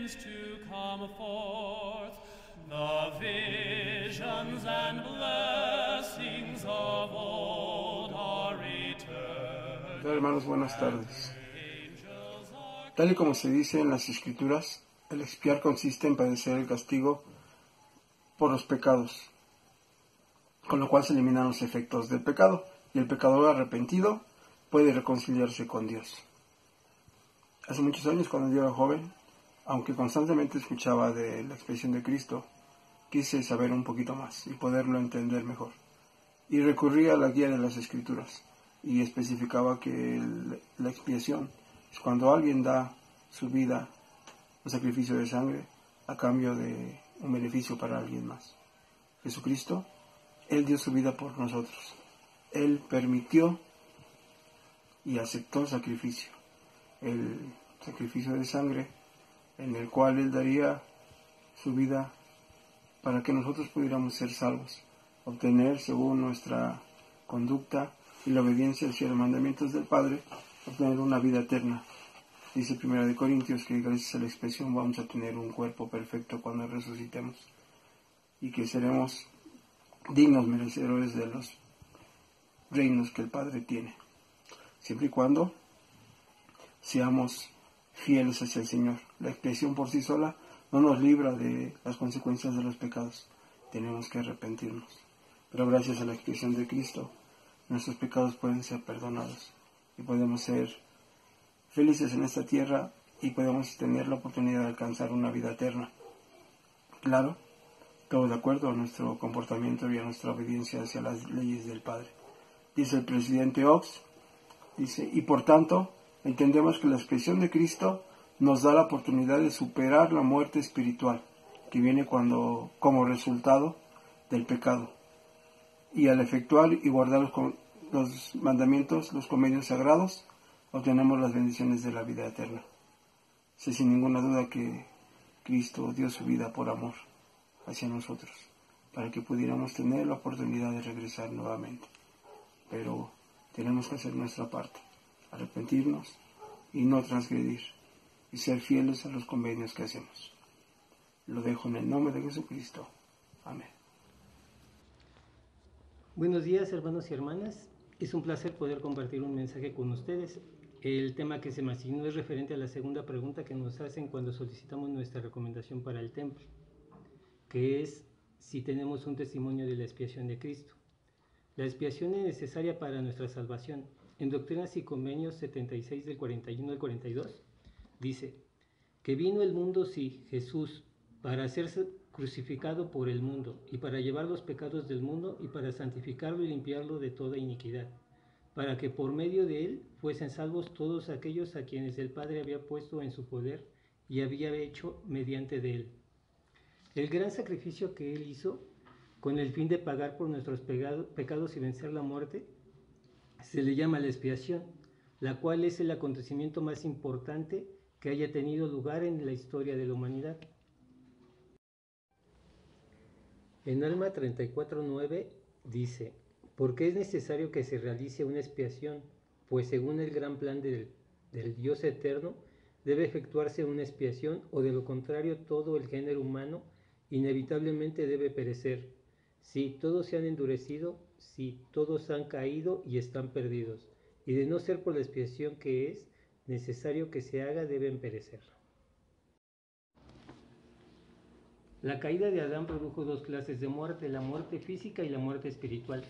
begins to come forth, the visions and blessings of old are returned. Hola hermanos, buenas tardes. Tal y como se dice en las Escrituras, el expiar consiste en padecer el castigo por los pecados, con lo cual se eliminan los efectos del pecado, y el pecador arrepentido puede reconciliarse con Dios. Hace muchos años, cuando yo era joven, aunque constantemente escuchaba de la expiación de Cristo, quise saber un poquito más y poderlo entender mejor. Y recurrí a la guía de las Escrituras, y especificaba que la expiación es cuando alguien da su vida, un sacrificio de sangre, a cambio de un beneficio para alguien más. Jesucristo, Él dio su vida por nosotros. Él permitió y aceptó el sacrificio de sangre, en el cual Él daría su vida para que nosotros pudiéramos ser salvos, obtener, según nuestra conducta y la obediencia hacia los mandamientos del Padre, obtener una vida eterna. Dice 1 Corintios que gracias a la expiación vamos a tener un cuerpo perfecto cuando resucitemos, y que seremos dignos merecedores de los reinos que el Padre tiene, siempre y cuando seamos fieles hacia el Señor. La expiación por sí sola no nos libra de las consecuencias de los pecados. Tenemos que arrepentirnos. Pero gracias a la expiación de Cristo, nuestros pecados pueden ser perdonados y podemos ser felices en esta tierra y podemos tener la oportunidad de alcanzar una vida eterna. Claro, todo de acuerdo a nuestro comportamiento y a nuestra obediencia hacia las leyes del Padre. Dice el presidente Oaks, dice, y por tanto, entendemos que la expiación de Cristo nos da la oportunidad de superar la muerte espiritual que viene como resultado del pecado. Y al efectuar y guardar los mandamientos, los convenios sagrados, obtenemos las bendiciones de la vida eterna. Sé sin ninguna duda que Cristo dio su vida por amor hacia nosotros, para que pudiéramos tener la oportunidad de regresar nuevamente. Pero tenemos que hacer nuestra parte, arrepentirnos y no transgredir, y ser fieles a los convenios que hacemos. Lo dejo en el nombre de Jesucristo. Amén. Buenos días, hermanos y hermanas. Es un placer poder compartir un mensaje con ustedes. El tema que se me asignó es referente a la segunda pregunta que nos hacen cuando solicitamos nuestra recomendación para el templo, que es si tenemos un testimonio de la expiación de Cristo. La expiación es necesaria para nuestra salvación. En Doctrinas y Convenios 76 del 41 al 42 dice que vino el mundo, sí, Jesús, para hacerse crucificado por el mundo y para llevar los pecados del mundo y para santificarlo y limpiarlo de toda iniquidad, para que por medio de él fuesen salvos todos aquellos a quienes el Padre había puesto en su poder y había hecho mediante de él. El gran sacrificio que él hizo con el fin de pagar por nuestros pecados y vencer la muerte se le llama la expiación, la cual es el acontecimiento más importante que haya tenido lugar en la historia de la humanidad. En Alma 34:9 dice, porque es necesario que se realice una expiación, pues según el gran plan del Dios eterno, debe efectuarse una expiación, o de lo contrario todo el género humano inevitablemente debe perecer. Sí, todos se han endurecido, sí, todos han caído y están perdidos, y de no ser por la expiación que es necesario que se haga, deben perecer. La caída de Adán produjo dos clases de muerte, la muerte física y la muerte espiritual.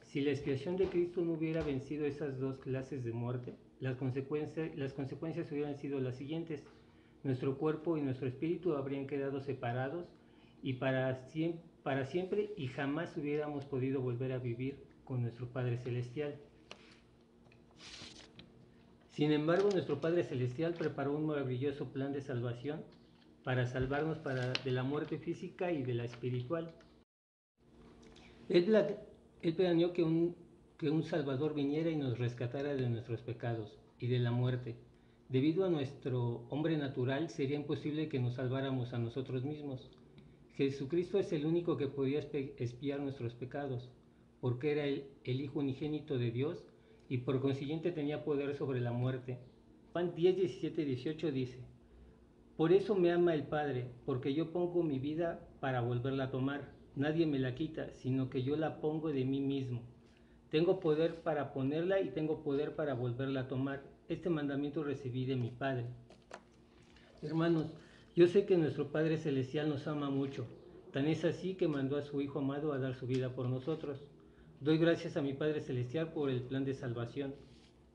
Si la expiación de Cristo no hubiera vencido esas dos clases de muerte, las consecuencias hubieran sido las siguientes. Nuestro cuerpo y nuestro espíritu habrían quedado separados y para siempre, y jamás hubiéramos podido volver a vivir con nuestro Padre Celestial. Sin embargo, nuestro Padre Celestial preparó un maravilloso plan de salvación para salvarnos de la muerte física y de la espiritual. Él planeó que un Salvador viniera y nos rescatara de nuestros pecados y de la muerte. Debido a nuestro hombre natural, sería imposible que nos salváramos a nosotros mismos. Jesucristo es el único que podía expiar nuestros pecados, porque era el Hijo unigénito de Dios y por consiguiente tenía poder sobre la muerte. Juan 10, 17, 18 dice, Por eso me ama el Padre, porque yo pongo mi vida para volverla a tomar. Nadie me la quita, sino que yo la pongo de mí mismo. Tengo poder para ponerla y tengo poder para volverla a tomar. Este mandamiento recibí de mi Padre. Hermanos, yo sé que nuestro Padre Celestial nos ama mucho. Tan es así que mandó a su Hijo amado a dar su vida por nosotros. Doy gracias a mi Padre Celestial por el plan de salvación,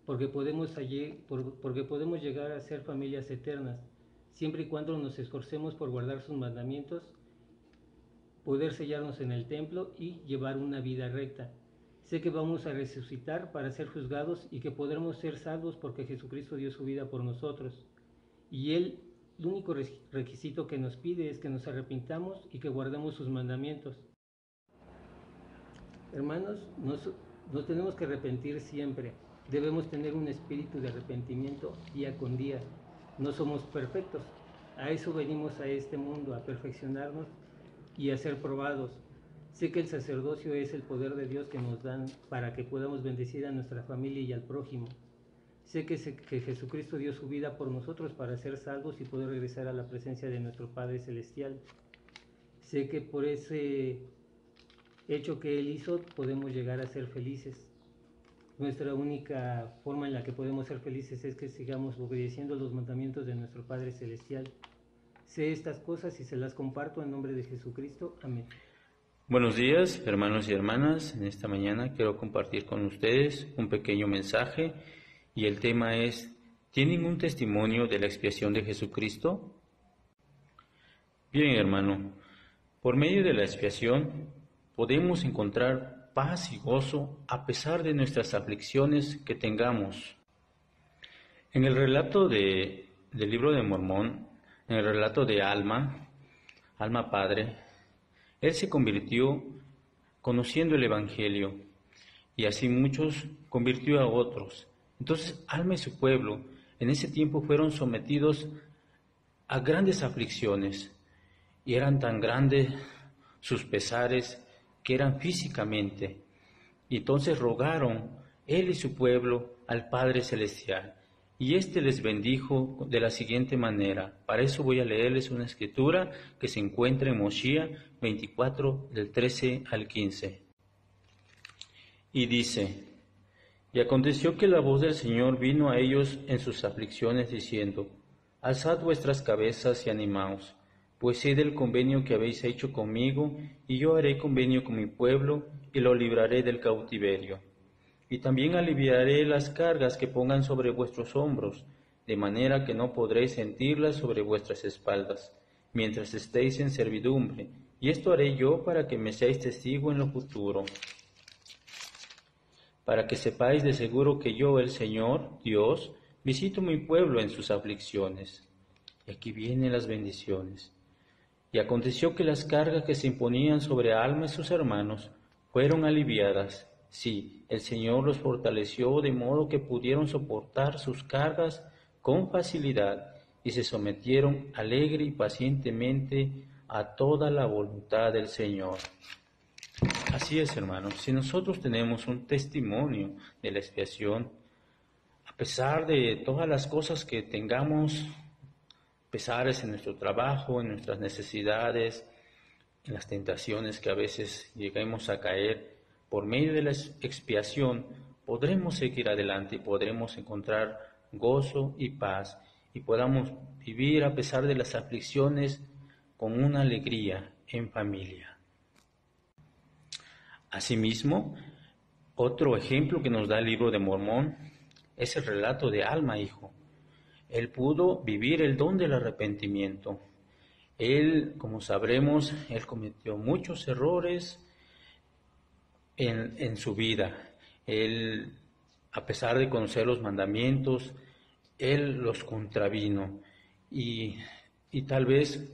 porque podemos llegar a ser familias eternas, siempre y cuando nos esforcemos por guardar sus mandamientos, poder sellarnos en el templo y llevar una vida recta. Sé que vamos a resucitar para ser juzgados y que podremos ser salvos porque Jesucristo dio su vida por nosotros. Y Él, el único requisito que nos pide es que nos arrepintamos y que guardemos sus mandamientos. Hermanos, nos tenemos que arrepentir siempre. Debemos tener un espíritu de arrepentimiento día con día. No somos perfectos. A eso venimos a este mundo, a perfeccionarnos y a ser probados. Sé que el sacerdocio es el poder de Dios que nos dan para que podamos bendecir a nuestra familia y al prójimo. Sé que Jesucristo dio su vida por nosotros para ser salvos y poder regresar a la presencia de nuestro Padre Celestial. Sé que por ese hecho que Él hizo podemos llegar a ser felices. Nuestra única forma en la que podemos ser felices es que sigamos obedeciendo los mandamientos de nuestro Padre Celestial. Sé estas cosas y se las comparto en nombre de Jesucristo. Amén. Buenos días, hermanos y hermanas. En esta mañana quiero compartir con ustedes un pequeño mensaje y el tema es: ¿tienen un testimonio de la expiación de Jesucristo? Bien, hermano, por medio de la expiación podemos encontrar paz y gozo a pesar de nuestras aflicciones que tengamos. En el relato del libro de Mormón, en el relato de Alma Padre, él se convirtió conociendo el Evangelio y así muchos convirtió a otros. Entonces Alma y su pueblo en ese tiempo fueron sometidos a grandes aflicciones y eran tan grandes sus pesares que eran físicamente. Y entonces rogaron él y su pueblo al Padre Celestial. Y éste les bendijo de la siguiente manera. Para eso voy a leerles una escritura que se encuentra en Mosiah 24, del 13 al 15. Y dice: Y aconteció que la voz del Señor vino a ellos en sus aflicciones, diciendo: Alzad vuestras cabezas y animaos, pues sé del convenio que habéis hecho conmigo, y yo haré convenio con mi pueblo, y lo libraré del cautiverio. Y también aliviaré las cargas que pongan sobre vuestros hombros, de manera que no podréis sentirlas sobre vuestras espaldas, mientras estéis en servidumbre, y esto haré yo para que me seáis testigo en lo futuro, para que sepáis de seguro que yo, el Señor, Dios, visito mi pueblo en sus aflicciones. Y aquí vienen las bendiciones. Y aconteció que las cargas que se imponían sobre Alma y sus hermanos fueron aliviadas. Sí, el Señor los fortaleció de modo que pudieron soportar sus cargas con facilidad y se sometieron alegre y pacientemente a toda la voluntad del Señor. Así es, hermanos, si nosotros tenemos un testimonio de la expiación, a pesar de todas las cosas que tengamos, pesares en nuestro trabajo, en nuestras necesidades, en las tentaciones que a veces lleguemos a caer, por medio de la expiación podremos seguir adelante y podremos encontrar gozo y paz y podamos vivir a pesar de las aflicciones con una alegría en familia. Asimismo, otro ejemplo que nos da el libro de Mormón es el relato de Alma, hijo. Él pudo vivir el don del arrepentimiento. Él, como sabremos, él cometió muchos errores en su vida. Él, a pesar de conocer los mandamientos, él los contravino y tal vez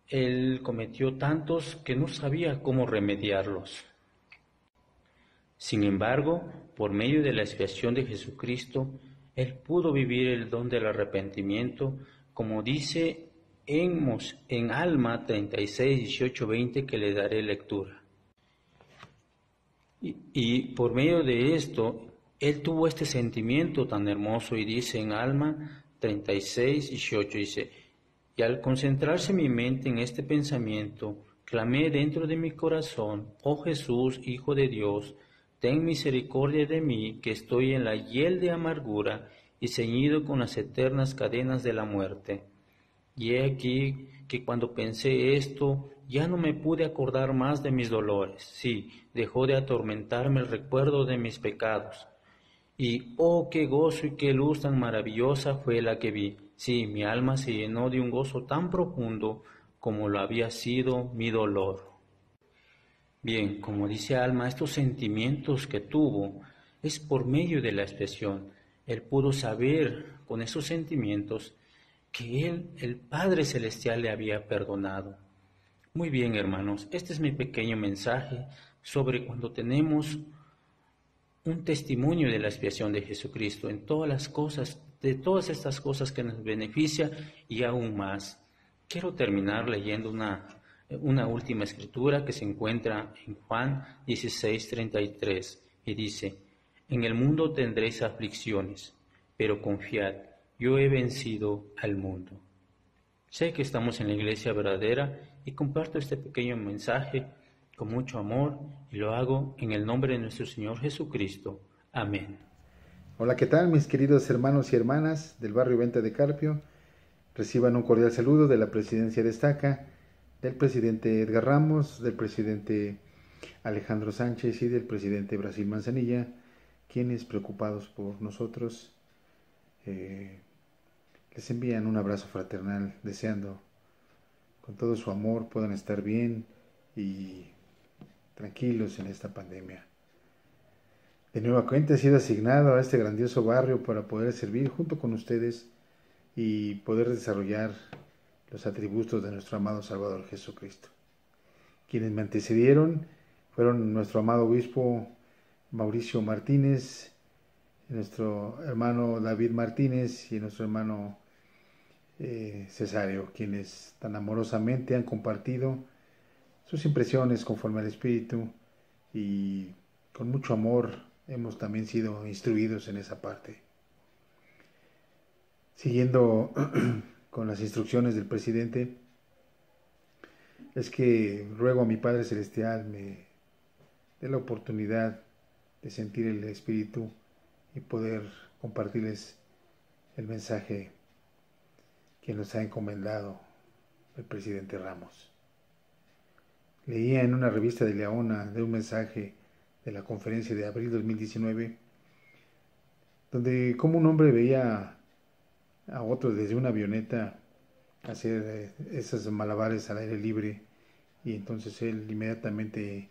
él cometió tantos que no sabía cómo remediarlos. Sin embargo, por medio de la expiación de Jesucristo, él pudo vivir el don del arrepentimiento, como dice en Alma 36, 18, 20, que le daré lectura. Y por medio de esto, él tuvo este sentimiento tan hermoso y dice en Alma 36, 18, dice: y al concentrarse mi mente en este pensamiento, clamé dentro de mi corazón: oh Jesús, Hijo de Dios, ten misericordia de mí, que estoy en la hiel de amargura y ceñido con las eternas cadenas de la muerte. Y he aquí que cuando pensé esto, ya no me pude acordar más de mis dolores. Sí, dejó de atormentarme el recuerdo de mis pecados. Y oh, qué gozo y qué luz tan maravillosa fue la que vi. Sí, mi alma se llenó de un gozo tan profundo como lo había sido mi dolor. Bien, como dice Alma, estos sentimientos que tuvo es por medio de la expiación. Él pudo saber con esos sentimientos que él, el Padre Celestial, le había perdonado. Muy bien, hermanos, este es mi pequeño mensaje sobre cuando tenemos un testimonio de la expiación de Jesucristo en todas las cosas, de todas estas cosas que nos beneficia y aún más. Quiero terminar leyendo una última escritura que se encuentra en Juan 16:33 y dice: en el mundo tendréis aflicciones, pero confiad, yo he vencido al mundo. Sé que estamos en la iglesia verdadera y comparto este pequeño mensaje con mucho amor y lo hago en el nombre de nuestro Señor Jesucristo. Amén. Hola, ¿qué tal mis queridos hermanos y hermanas del barrio Venta de Carpio? Reciban un cordial saludo de la Presidencia de Estaca, del presidente Edgar Ramos, del presidente Alejandro Sánchez y del presidente Brasil Manzanilla, quienes, preocupados por nosotros, les envían un abrazo fraternal, deseando con todo su amor puedan estar bien y tranquilos en esta pandemia. De nueva cuenta he sido asignado a este grandioso barrio para poder servir junto con ustedes y poder desarrollar los atributos de nuestro amado Salvador Jesucristo. Quienes me antecedieron fueron nuestro amado obispo Mauricio Martínez, nuestro hermano David Martínez y nuestro hermano Cesario, quienes tan amorosamente han compartido sus impresiones conforme al Espíritu y con mucho amor hemos también sido instruidos en esa parte. Siguiendo con las instrucciones del presidente, es que ruego a mi Padre Celestial me dé la oportunidad de sentir el Espíritu y poder compartirles el mensaje que nos ha encomendado el presidente Ramos. Leía en una revista de Leona de un mensaje de la conferencia de abril de 2019, donde como un hombre veía a otro desde una avioneta hacer esas malabares al aire libre, y entonces él inmediatamente,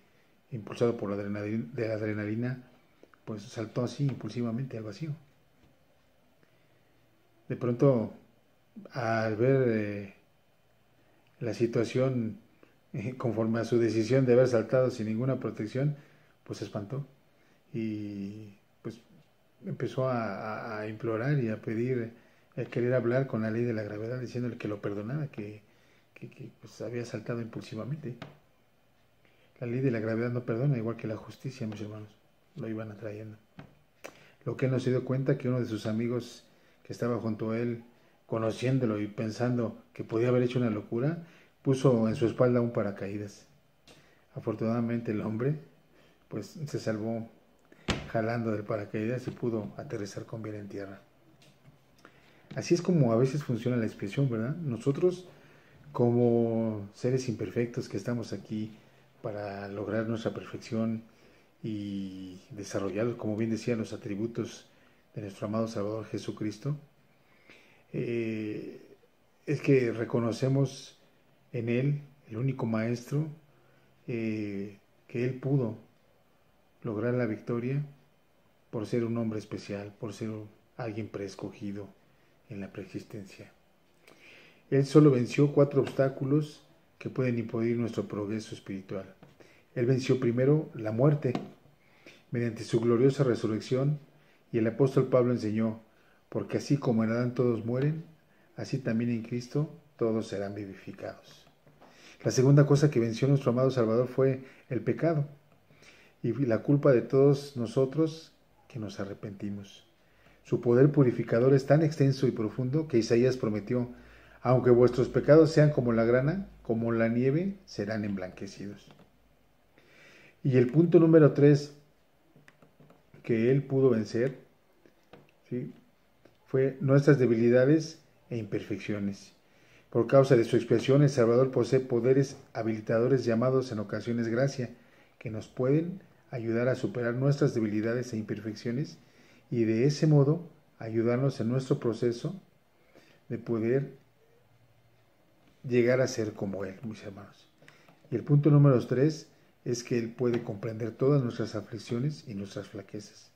impulsado por la adrenalina, pues saltó así impulsivamente al vacío. De pronto, al ver la situación conforme a su decisión de haber saltado sin ninguna protección, pues se espantó y pues empezó a implorar y a pedir, a querer hablar con la ley de la gravedad, diciéndole que lo perdonara, que pues había saltado impulsivamente. La ley de la gravedad no perdona, igual que la justicia, mis hermanos, lo iban atrayendo. Lo que él no se dio cuenta que uno de sus amigos que estaba junto a él, conociéndolo y pensando que podía haber hecho una locura, puso en su espalda un paracaídas. Afortunadamente el hombre pues se salvó jalando del paracaídas y pudo aterrizar con bien en tierra. Así es como a veces funciona la expiación, ¿verdad? Nosotros, como seres imperfectos que estamos aquí para lograr nuestra perfección y desarrollar, como bien decía, los atributos de nuestro amado Salvador Jesucristo, es que reconocemos en Él, el único Maestro, que Él pudo lograr la victoria por ser un hombre especial, por ser alguien preescogido en la preexistencia. Él solo venció 4 obstáculos que pueden impedir nuestro progreso espiritual. Él venció primero la muerte mediante su gloriosa resurrección, y el apóstol Pablo enseñó: porque así como en Adán todos mueren, así también en Cristo todos serán vivificados. La segunda cosa que venció nuestro amado Salvador fue el pecado y la culpa de todos nosotros que nos arrepentimos. Su poder purificador es tan extenso y profundo que Isaías prometió: Aunque vuestros pecados sean como la grana, como la nieve, serán emblanquecidos. Y el punto número 3 que él pudo vencer, ¿sí?, fue nuestras debilidades e imperfecciones. Por causa de su expiación, el Salvador posee poderes habilitadores llamados en ocasiones gracia, que nos pueden ayudar a superar nuestras debilidades e imperfecciones y de ese modo ayudarnos en nuestro proceso de poder llegar a ser como Él, mis hermanos. Y el punto número 3 es que Él puede comprender todas nuestras aflicciones y nuestras flaquezas.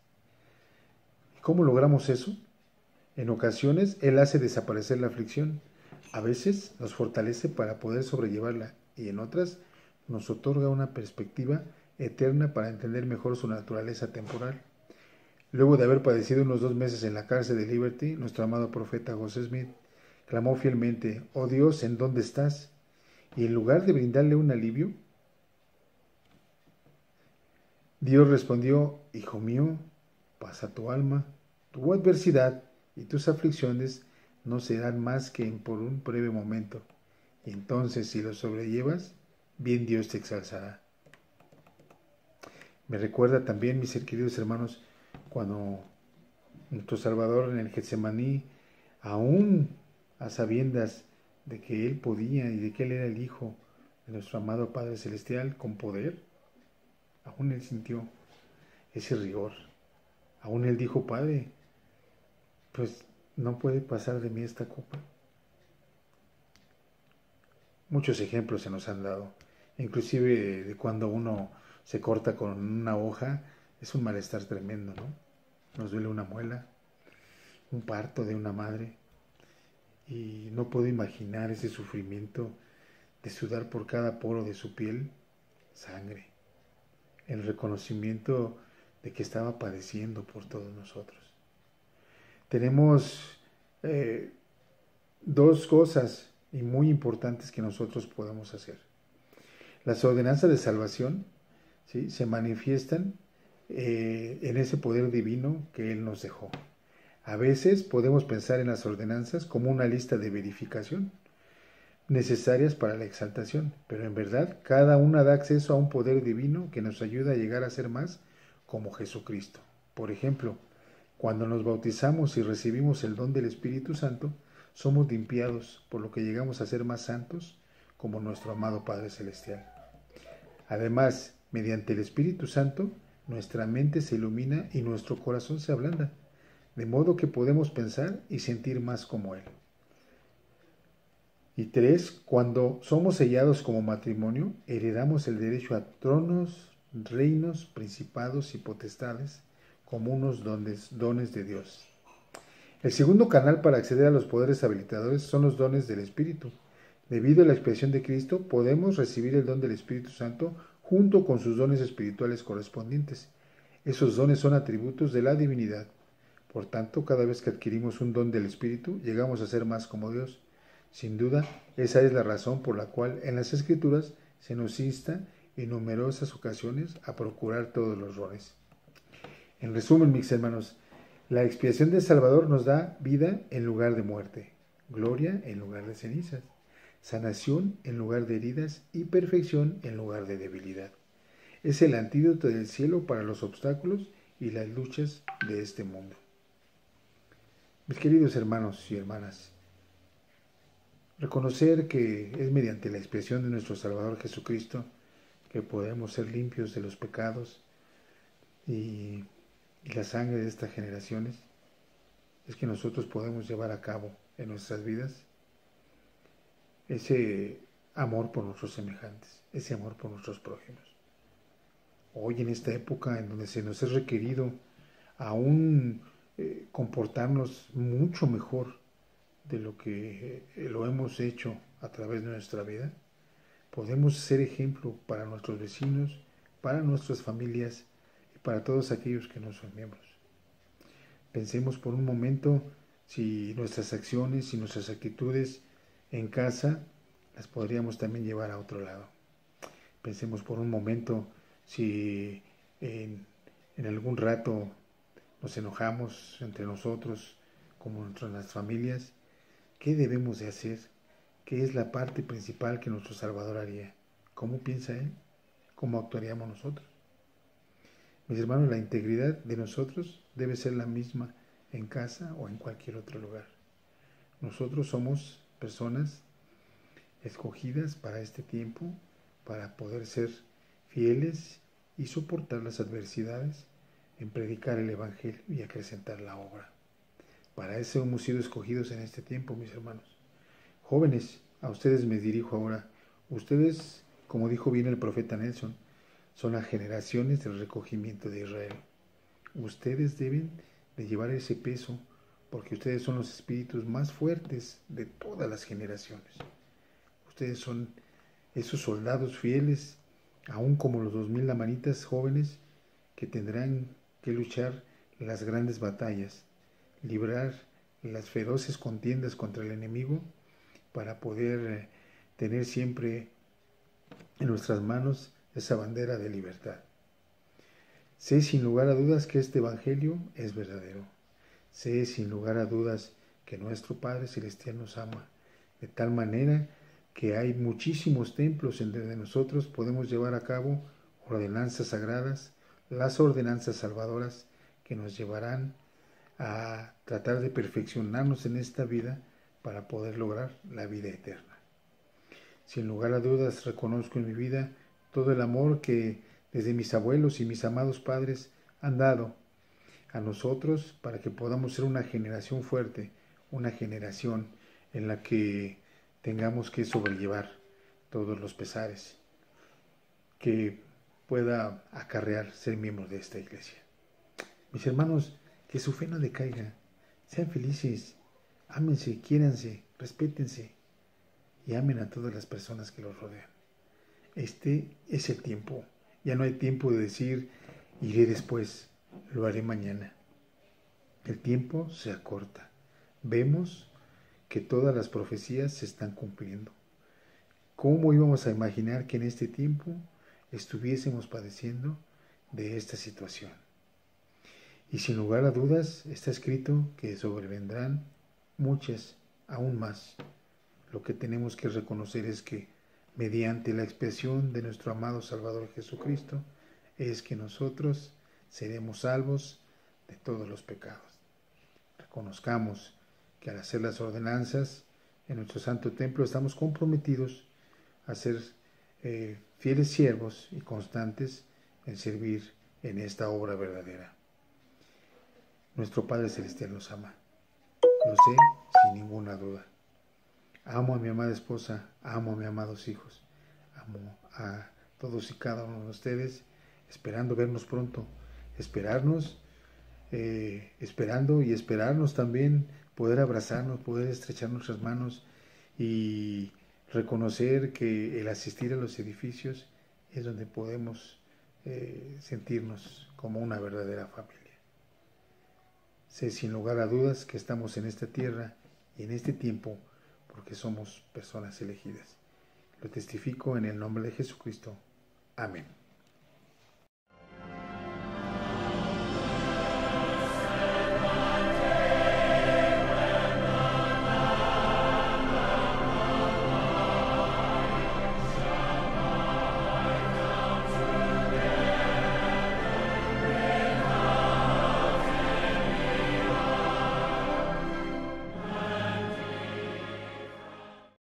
¿Cómo logramos eso? En ocasiones Él hace desaparecer la aflicción, a veces nos fortalece para poder sobrellevarla y en otras nos otorga una perspectiva eterna para entender mejor su naturaleza temporal. Luego de haber padecido unos 2 meses en la cárcel de Liberty, nuestro amado profeta José Smith clamó fielmente: «Oh Dios, ¿en dónde estás?». Y en lugar de brindarle un alivio, Dios respondió: «Hijo mío, pasa tu alma, tu adversidad y tus aflicciones no serán más que por un breve momento, y entonces si lo sobrellevas, bien Dios te exalzará». Me recuerda también, mis queridos hermanos, cuando nuestro Salvador en el Getsemaní, aún a sabiendas de que Él podía y de que Él era el Hijo de nuestro amado Padre Celestial con poder, aún Él sintió ese rigor. Aún Él dijo: «Padre, pues no puede pasar de mí esta copa». Muchos ejemplos se nos han dado, inclusive de cuando uno se corta con una hoja, es un malestar tremendo, ¿no? Nos duele una muela, un parto de una madre, y no puedo imaginar ese sufrimiento de sudar por cada poro de su piel sangre, el reconocimiento de que estaba padeciendo por todos nosotros. Tenemos 2 cosas y muy importantes que nosotros podemos hacer. Las ordenanzas de salvación, ¿sí?, se manifiestan en ese poder divino que Él nos dejó. A veces podemos pensar en las ordenanzas como una lista de verificación necesarias para la exaltación, pero en verdad cada una da acceso a un poder divino que nos ayuda a llegar a ser más como Jesucristo. Por ejemplo, cuando nos bautizamos y recibimos el don del Espíritu Santo, somos limpiados, por lo que llegamos a ser más santos como nuestro amado Padre Celestial. Además, mediante el Espíritu Santo, nuestra mente se ilumina y nuestro corazón se ablanda, de modo que podemos pensar y sentir más como Él. Y 3, cuando somos sellados como matrimonio, heredamos el derecho a tronos, reinos, principados y potestades como unos dones de Dios. El segundo canal para acceder a los poderes habilitadores son los dones del Espíritu. Debido a la expiación de Cristo, podemos recibir el don del Espíritu Santo junto con sus dones espirituales correspondientes. Esos dones son atributos de la divinidad. Por tanto, cada vez que adquirimos un don del Espíritu, llegamos a ser más como Dios. Sin duda, esa es la razón por la cual en las Escrituras se nos insta en numerosas ocasiones a procurar todos los dones. En resumen, mis hermanos, la expiación del Salvador nos da vida en lugar de muerte, gloria en lugar de cenizas, sanación en lugar de heridas y perfección en lugar de debilidad. Es el antídoto del cielo para los obstáculos y las luchas de este mundo. Mis queridos hermanos y hermanas, reconocer que es mediante la expiación de nuestro Salvador Jesucristo que podemos ser limpios de los pecados y la sangre de estas generaciones, es que nosotros podemos llevar a cabo en nuestras vidas ese amor por nuestros semejantes, ese amor por nuestros prójimos. Hoy en esta época en donde se nos es requerido aún comportarnos mucho mejor de lo que lo hemos hecho a través de nuestra vida, podemos ser ejemplo para nuestros vecinos, para nuestras familias y para todos aquellos que no son miembros. Pensemos por un momento si nuestras acciones y nuestras actitudes en casa las podríamos también llevar a otro lado. Pensemos por un momento si en algún rato nos enojamos entre nosotros, como entre las familias, ¿qué debemos de hacer ¿qué es la parte principal que nuestro Salvador haría? ¿Cómo piensa Él? ¿Cómo actuaríamos nosotros? Mis hermanos, la integridad de nosotros debe ser la misma en casa o en cualquier otro lugar. Nosotros somos personas escogidas para este tiempo, para poder ser fieles y soportar las adversidades en predicar el Evangelio y acrecentar la obra. Para eso hemos sido escogidos en este tiempo, mis hermanos. Jóvenes, a ustedes me dirijo ahora. Ustedes, como dijo bien el profeta Nelson, son las generaciones del recogimiento de Israel. Ustedes deben de llevar ese peso porque ustedes son los espíritus más fuertes de todas las generaciones. Ustedes son esos soldados fieles, aún como los 2000 lamanitas jóvenes que tendrán que luchar las grandes batallas, librar las feroces contiendas contra el enemigo para poder tener siempre en nuestras manos esa bandera de libertad. Sé sin lugar a dudas que este Evangelio es verdadero. Sé sin lugar a dudas que nuestro Padre Celestial nos ama, de tal manera que hay muchísimos templos en donde nosotros podemos llevar a cabo ordenanzas sagradas, las ordenanzas salvadoras que nos llevarán a tratar de perfeccionarnos en esta vida para poder lograr la vida eterna. Sin lugar a dudas reconozco en mi vida todo el amor que desde mis abuelos y mis amados padres han dado a nosotros para que podamos ser una generación fuerte, una generación en la que tengamos que sobrellevar todos los pesares que pueda acarrear ser miembros de esta iglesia. Mis hermanos, que su fe no decaiga, sean felices, ámense, quiéranse, respétense y amen a todas las personas que los rodean. Este es el tiempo, ya no hay tiempo de decir, iré después, lo haré mañana. El tiempo se acorta. Vemos que todas las profecías se están cumpliendo. ¿Cómo íbamos a imaginar que en este tiempo estuviésemos padeciendo de esta situación? Y sin lugar a dudas está escrito que sobrevendrán muchas, aún más. Lo que tenemos que reconocer es que mediante la expiación de nuestro amado Salvador Jesucristo es que nosotros seremos salvos de todos los pecados. Reconozcamos que al hacer las ordenanzas en nuestro santo templo estamos comprometidos a ser fieles siervos y constantes en servir en esta obra verdadera. Nuestro Padre Celestial nos ama, lo sé sin ninguna duda. Amo a mi amada esposa, amo a mis amados hijos, amo a todos y cada uno de ustedes, esperando vernos pronto, esperando y esperarnos también, poder abrazarnos, poder estrechar nuestras manos y reconocer que el asistir a los edificios es donde podemos sentirnos como una verdadera familia. Sé sin lugar a dudas que estamos en esta tierra y en este tiempo porque somos personas elegidas. Lo testifico en el nombre de Jesucristo. Amén.